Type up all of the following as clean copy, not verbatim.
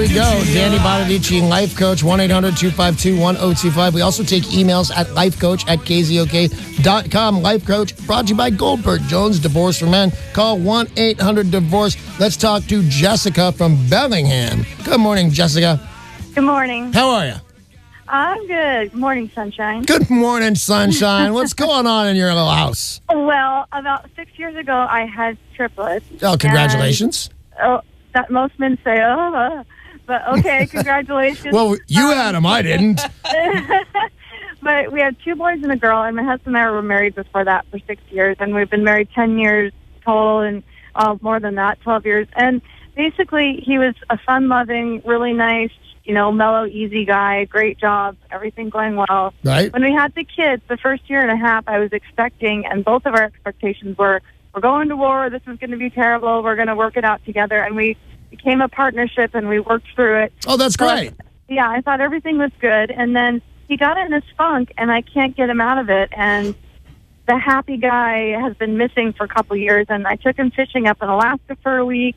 you go. Danny Bonaduce, life coach, 1-800-252-1025. We also take emails at lifecoach@KZOK.com. Life Coach brought to you by Goldberg Jones, Divorce for Men. Call 1-800-DIVORCE. Let's talk to Jessica from Bellingham. Good morning, Jessica. Good morning. How are you? I'm good. Good morning, sunshine. Good morning, sunshine. What's going on in your little house? Well, about 6 years ago, I had triplets. Oh, congratulations. That most men say, but okay, congratulations. Well, you had them. I didn't. But we had 2 boys and a girl, and my husband and I were married before that for 6 years, and we've been married 10 years total, and more than that, 12 years. And basically, he was a fun-loving, really nice, mellow, easy guy, great job, everything going well. Right. When we had the kids, the first year and a half, I was expecting, and both of our expectations were, we're going to war, this is going to be terrible, we're going to work it out together, and we became a partnership, and we worked through it. Oh, that's great. Yeah, I thought everything was good, and then he got in this funk, and I can't get him out of it, and the happy guy has been missing for a couple of years, and I took him fishing up in Alaska for a week.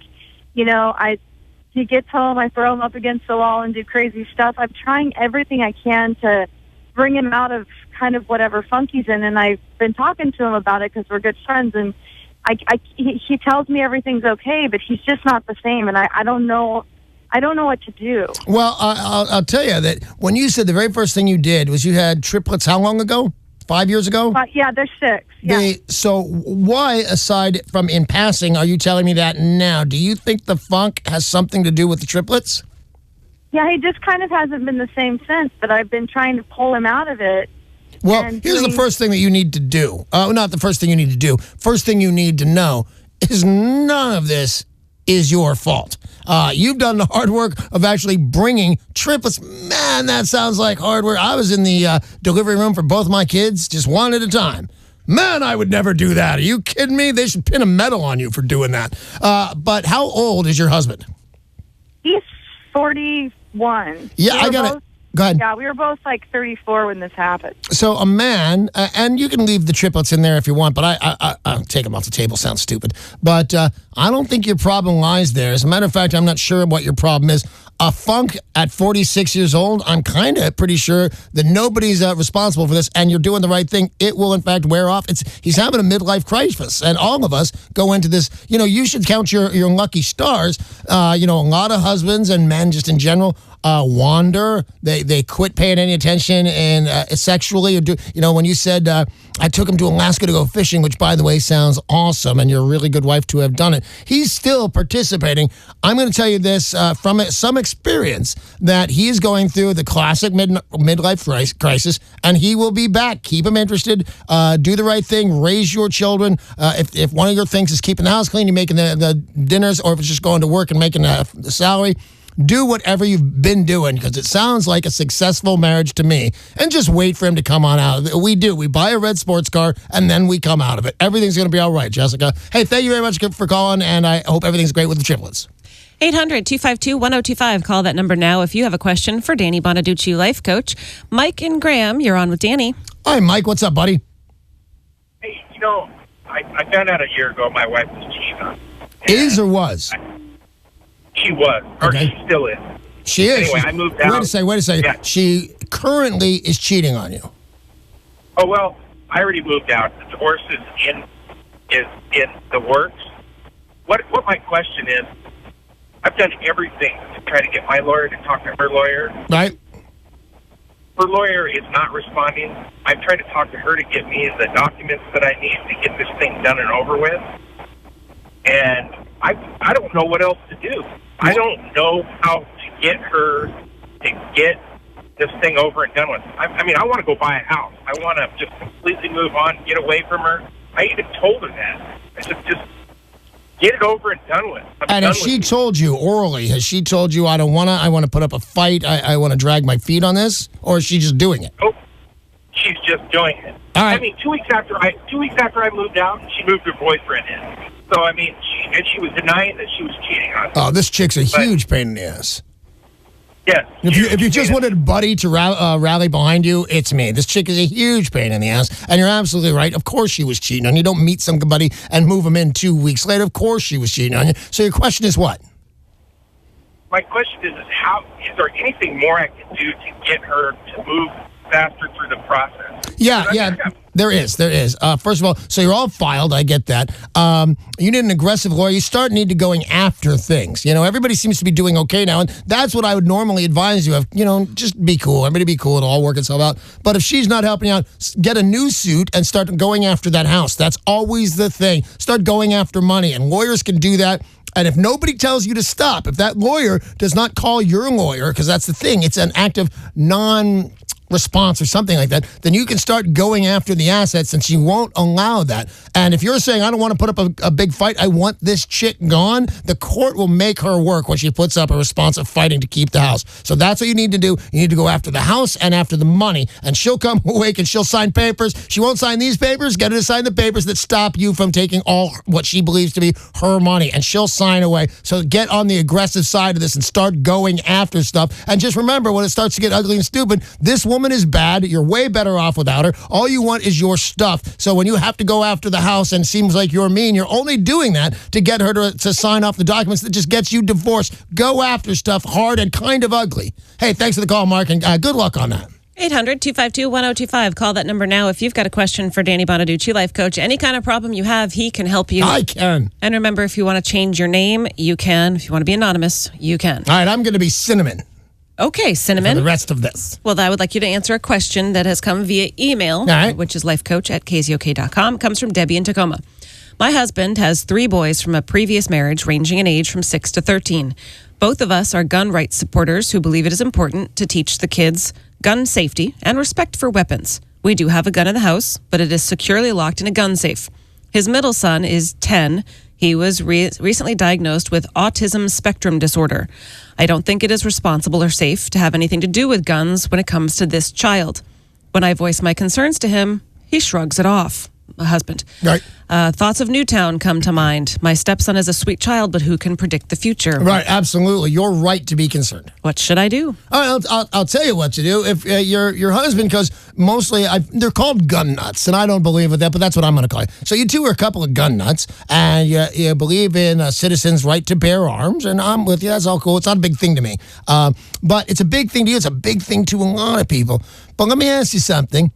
He gets home, I throw him up against the wall and do crazy stuff. I'm trying everything I can to bring him out of kind of whatever funk he's in, and I've been talking to him about it because we're good friends, and he tells me everything's okay, but he's just not the same, and I don't know what to do. Well, I'll tell you that when you said the very first thing you did was you had triplets how long ago? 5 years ago? Yeah, they're 6. Yeah. So why, aside from in passing, are you telling me that now? Do you think the funk has something to do with the triplets? Yeah, he just kind of hasn't been the same since, but I've been trying to pull him out of it. Well, here's the first thing that you need to do. Not the first thing you need to do. First thing you need to know is none of this is your fault. You've done the hard work of actually bringing triplets. Man, that sounds like hard work. I was in the delivery room for both my kids, just one at a time. Man, I would never do that. Are you kidding me? They should pin a medal on you for doing that. But how old is your husband? He's 41. Yeah, I got it. Go ahead. Yeah, we were both like 34 when this happened. So a man, and you can leave the triplets in there if you want, but I'll take them off the table. Sounds stupid. But I don't think your problem lies there. As a matter of fact, I'm not sure what your problem is. A funk at 46 years old, I'm kind of pretty sure that nobody's responsible for this, and you're doing the right thing. It will, in fact, wear off. He's having a midlife crisis, and all of us go into this. You should count your lucky stars. A lot of husbands and men just in general wander. They quit paying any attention and sexually. When you said I took him to Alaska to go fishing, which, by the way, sounds awesome, and you're a really good wife to have done it. He's still participating. I'm going to tell you this from some experience that he is going through the classic midlife crisis, and he will be back. Keep him interested. Do the right thing. Raise your children. If one of your things is keeping the house clean, you're making the dinners, or if it's just going to work and making the salary, do whatever you've been doing, because it sounds like a successful marriage to me. And just wait for him to come on out of it. We do. We buy a red sports car, and then we come out of it. Everything's going to be all right, Jessica. Hey, thank you very much for calling, and I hope everything's great with the triplets. 800-252-1025. Call that number now if you have a question for Danny Bonaduce, life coach. Mike and Graham, you're on with Danny. Hi, Mike. What's up, buddy? Hey, I found out a year ago my wife was cheating on me. Is or was? She was, or Okay. she still is. She is. Anyway, I moved out. Wait a second. Yeah. She currently is cheating on you. Oh, well, I already moved out. The divorce is in the works. What my question is, I've done everything to try to get my lawyer to talk to her lawyer. Right. Her lawyer is not responding. I've tried to talk to her to get me the documents that I need to get this thing done and over with. And I don't know what else to do. I don't know how to get her to get this thing over and done with. I mean, I want to go buy a house. I want to just completely move on, get away from her. I even told her that. I said, just get it over and done with. And has she told you orally, has she told you, I want to put up a fight, I want to drag my feet on this? Or is she just doing it? Oh, she's just doing it. All right. I mean, 2 weeks after I moved out, she moved her boyfriend in. So, I mean, she was denying that she was cheating on me. Oh, this chick's a huge pain in the ass. Yes. If you just wanted a buddy to rally behind you, it's me. This chick is a huge pain in the ass, and you're absolutely right. Of course she was cheating on you. Don't meet somebody and move them in 2 weeks later. Of course she was cheating on you. So your question is what? my question is how is there anything more I can do to get her to move faster through the process? Yeah. There is. First of all, so you're all filed. I get that. You need an aggressive lawyer. You need to going after things. Everybody seems to be doing okay now, and that's what I would normally advise you of. Just be cool. Everybody be cool. It'll all work itself out. But if she's not helping you out, get a new suit and start going after that house. That's always the thing. Start going after money, and lawyers can do that. And if nobody tells you to stop, if that lawyer does not call your lawyer, because that's the thing, it's an act of non-response or something like that, then you can start going after the assets, and she won't allow that. And if you're saying, I don't want to put up a big fight, I want this chick gone, the court will make her work when she puts up a response of fighting to keep the house. So that's what you need to do. You need to go after the house and after the money, and she'll come awake and she'll sign papers. She won't sign these papers. Get her to sign the papers that stop you from taking all what she believes to be her money, and she'll sign away. So get on the aggressive side of this and start going after stuff. And just remember, when it starts to get ugly and stupid, this woman is bad. You're way better off without her. All you want is your stuff. So when you have to go after the house and it seems like you're mean, you're only doing that to get her to sign off the documents that just gets you divorced. Go after stuff hard and kind of ugly. Hey, thanks for the call, Mark, and good luck on that. 800-252-1025. Call that number now if you've got a question for Danny Bonaduce, life coach. Any kind of problem you have, he can help you. I can. And remember, if you want to change your name, you can. If you want to be anonymous, you can. All right, I'm going to be Cinnamon. Okay, Cinnamon. For the rest of this. Well, I would like you to answer a question that has come via email, right, which is lifecoach@KZOK.com. It comes from Debbie in Tacoma. My husband has 3 boys from a previous marriage ranging in age from 6 to 13. Both of us are gun rights supporters who believe it is important to teach the kids gun safety and respect for weapons. We do have a gun in the house, but it is securely locked in a gun safe. His middle son is 10. He was recently diagnosed with autism spectrum disorder. I don't think it is responsible or safe to have anything to do with guns when it comes to this child. When I voice my concerns to him, he shrugs it off. My husband. Right. Thoughts of Newtown come to mind. My stepson is a sweet child, but who can predict the future? Right, absolutely. You're right to be concerned. What should I do? I'll tell you what to do. If your husband, because mostly they're called gun nuts, and I don't believe with that, but that's what I'm going to call you. So you two are a couple of gun nuts, and you believe in citizens' right to bear arms, and I'm with you. That's all cool. It's not a big thing to me. But it's a big thing to you. It's a big thing to a lot of people. But let me ask you something.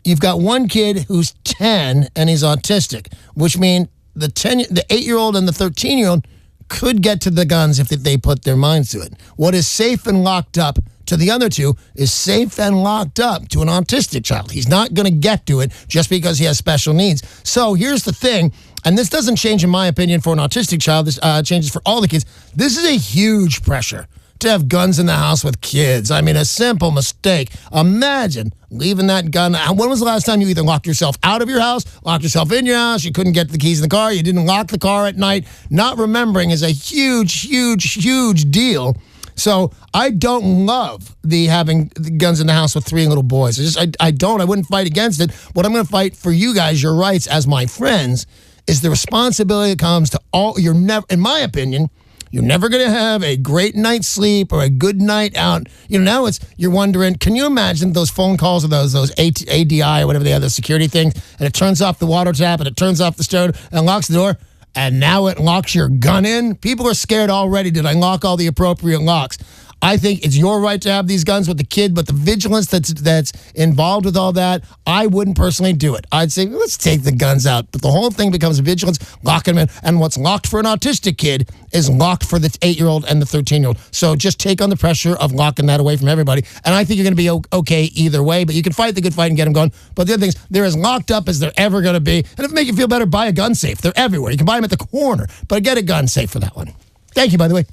You've got one kid who's 10 and he's autistic, which means the 8-year-old and the 13-year-old could get to the guns if they put their minds to it. What is safe and locked up to the other two is safe and locked up to an autistic child. He's not going to get to it just because he has special needs. So here's the thing, and this doesn't change in my opinion for an autistic child. This changes for all the kids. This is a huge pressure to have guns in the house with kids. I mean, a simple mistake. Imagine leaving that gun. When was the last time you either locked yourself out of your house, locked yourself in your house, you couldn't get the keys in the car, you didn't lock the car at night? Not remembering is a huge, huge, huge deal. So I don't love having the guns in the house with 3 little boys. I don't. I wouldn't fight against it. What I'm going to fight for you guys, your rights as my friends, is the responsibility that comes to all. You're never, in my opinion, you're never going to have a great night's sleep or a good night out. Now you're wondering, can you imagine those phone calls or those ADI or whatever they are, those security things, and it turns off the water tap and it turns off the stove and locks the door, and now it locks your gun in? People are scared already. Did I lock all the appropriate locks? I think it's your right to have these guns with the kid, but the vigilance that's involved with all that, I wouldn't personally do it. I'd say, let's take the guns out. But the whole thing becomes vigilance, lock them in. And what's locked for an autistic kid is locked for the 8-year-old and the 13-year-old. So just take on the pressure of locking that away from everybody. And I think you're going to be okay either way, but you can fight the good fight and get them going. But the other thing is, they're as locked up as they're ever going to be. And if it make you feel better, buy a gun safe. They're everywhere. You can buy them at the corner, but get a gun safe for that one. Thank you, by the way.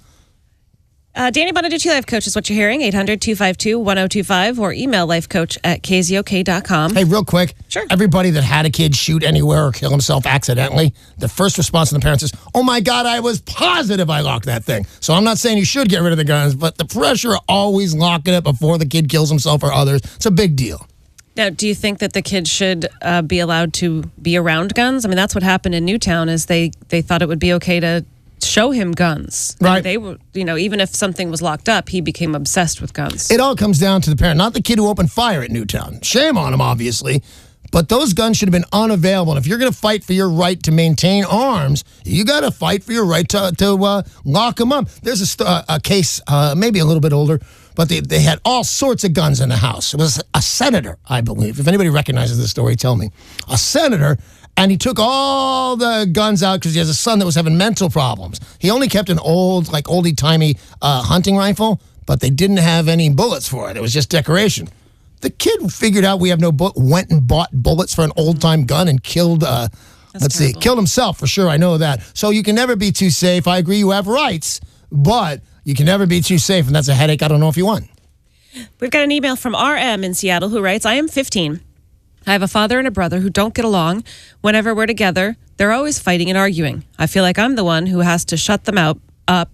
Danny Bonaduce, Life Coach is what you're hearing. 800-252-1025 or email lifecoach@KZOK.com. Hey, real quick. Sure. Everybody that had a kid shoot anywhere or kill himself accidentally, the first response from the parents is, oh my God, I was positive I locked that thing. So I'm not saying you should get rid of the guns, but the pressure of always locking it before the kid kills himself or others, it's a big deal. Now, do you think that the kids should be allowed to be around guns? I mean, that's what happened in Newtown is they thought it would be okay to show him guns. Right. They were, even if something was locked up, he became obsessed with guns. It all comes down to the parent, not the kid who opened fire at Newtown. Shame on him, obviously. But those guns should have been unavailable. And if you're going to fight for your right to maintain arms, you got to fight for your right to lock them up. There's a case, maybe a little bit older, but they had all sorts of guns in the house. It was a senator, I believe. If anybody recognizes this story, tell me. A senator, and he took all the guns out because he has a son that was having mental problems. He only kept an old, like oldie-timey hunting rifle, but they didn't have any bullets for it. It was just decoration. The kid figured out we have no bullet, went and bought bullets for an old-time gun and killed, killed himself for sure. I know that. So you can never be too safe. I agree you have rights, but you can never be too safe, and that's a headache I don't know if you want. We've got an email from RM in Seattle who writes, I am 15. I have a father and a brother who don't get along. Whenever we're together, they're always fighting and arguing. I feel like I'm the one who has to shut them up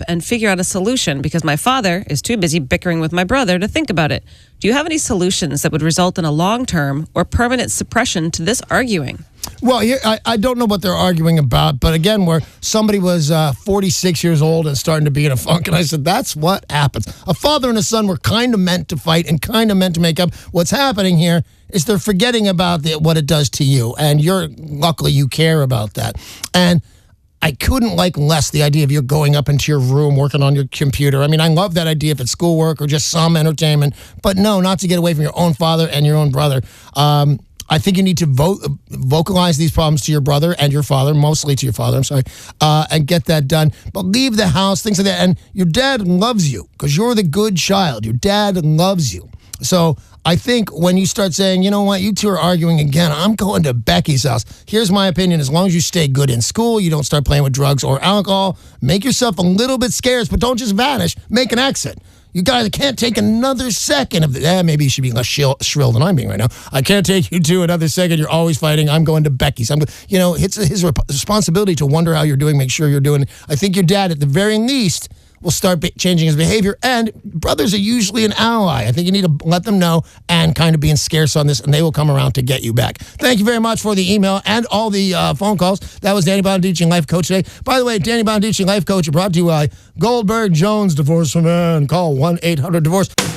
and figure out a solution because my father is too busy bickering with my brother to think about it. Do you have any solutions that would result in a long-term or permanent suppression to this arguing? Well, I don't know what they're arguing about, but again, where somebody was 46 years old and starting to be in a funk, and I said, that's what happens. A father and a son were kind of meant to fight and kind of meant to make up. What's happening here is they're forgetting about what it does to you, and luckily you care about that. And I couldn't like less the idea of you going up into your room, working on your computer. I mean, I love that idea if it's schoolwork or just some entertainment, but no, not to get away from your own father and your own brother. I think you need to vocalize these problems to your brother and your father, mostly to your father, I'm sorry, and get that done. But leave the house, things like that. And your dad loves you because you're the good child. Your dad loves you. So I think when you start saying, you know what, you two are arguing again, I'm going to Becky's house. Here's my opinion. As long as you stay good in school, you don't start playing with drugs or alcohol, make yourself a little bit scarce, but don't just vanish. Make an exit. You guys can't take another second of maybe you should be less shrill than I'm being right now. I can't take you to another second. You're always fighting. I'm going to Becky's. It's his responsibility to wonder how you're doing, make sure you're doing it. I think your dad, at the very least, will start changing his behavior. And brothers are usually an ally. I think you need to let them know and kind of being scarce on this, and they will come around to get you back. Thank you very much for the email and all the phone calls. That was Danny Bonaduce, Life Coach today. By the way, Danny Bonaduce, Life Coach, brought to you by Goldberg Jones Divorce for Men. Call 1-800-DIVORCE.